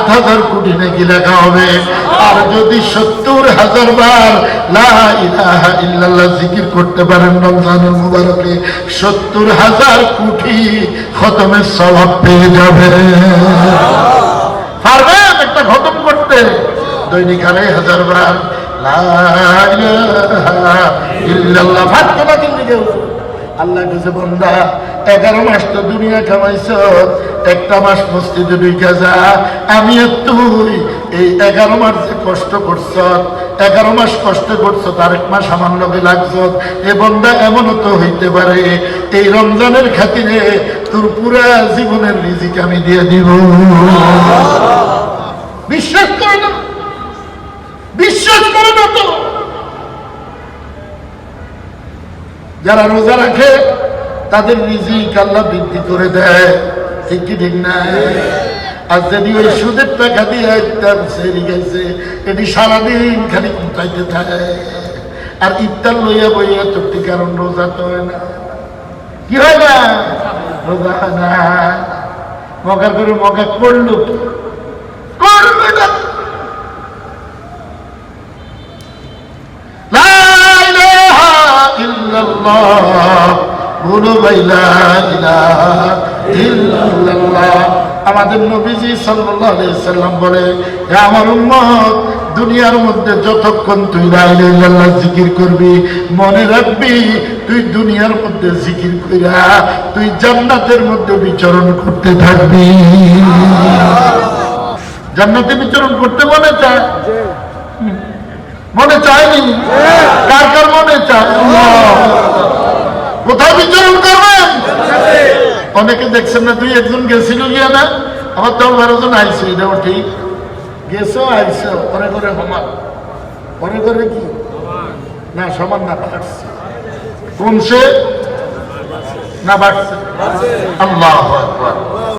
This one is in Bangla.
7,000 কোটি নাকি লেখা হবে। আর যদি 70,000 বার লা ইলাহা ইল্লাল্লাহ জিকির করতে পারেন রমজানুল মুবারকে, 70,000 কোটি খতমের সওয়াব পেয়ে যাবে। পারবেন একটা খতম করতে? দৈনিক 2,500 বার লা ইলাহা ইল্লাল্লাহ ভাবতে না কিন্তু কেউ। আল্লাহ কাছে বান্দা 11 মাস তো দুনিয়া কামাইছ, একটা মাস মসজিদে ঢুকে যা। আমি আর তুই এই 11 মাস যে কষ্ট করছ, 11 মাস কষ্ট করছ, তার 1 মাস আমার লগে লাগছ। এ বান্দা এমনও তো হইতে পারে এই রমজানের খাতিরে তোর পুরা জীবনের রিজিক আমি দিয়ে দিব। বিশ্বাস করে না, বিশ্বাস করে না তো। যারা রোজা রাখে তাদের রিজিক আল্লাহ বৃদ্ধি করে দেয়, ঠিক কি ঠিক না? আর যদি ওই সুদের টাকা দিয়ে ইফতার সেরি গেছে, এটি সারাদিন খালি কুটাইতে থাকে। আর ইফতার লইয়া বইয়া চুক্তি, কারণ রোজা তো হয় না। কি হয় না? রোজা হয় না। মগা করে মগা করলো করবে না। আমাদের নবীজি সাল্লাল্লাহু আলাইহি সাল্লাম বলে, হে আমার উম্মত, দুনিয়ার মধ্যে যতক্ষণ তুই লা ইলাহা ইল্লাল্লাহ জিকির করবি, মনে রাখবি তুই দুনিয়ার মধ্যে জিকির কইরা তুই জান্নাতের মধ্যে বিচরণ করতে থাকবি। জান্নাতে বিচরণ করতে মনে চায়? মনে চায়নি? কার কার মনে চায়? কোথায় বিচরণ করবেন? অনেকে দেখছেন না, 2-1 গেছিল গিয়া না, আবার 10-12 জন আইছে, এটাও ঠিক। গেছো আইছো, পরে করে সমান, পরে করে কি না সমান না বাড়ছে, কমছে না বাড়ছে? আল্লাহু আকবার।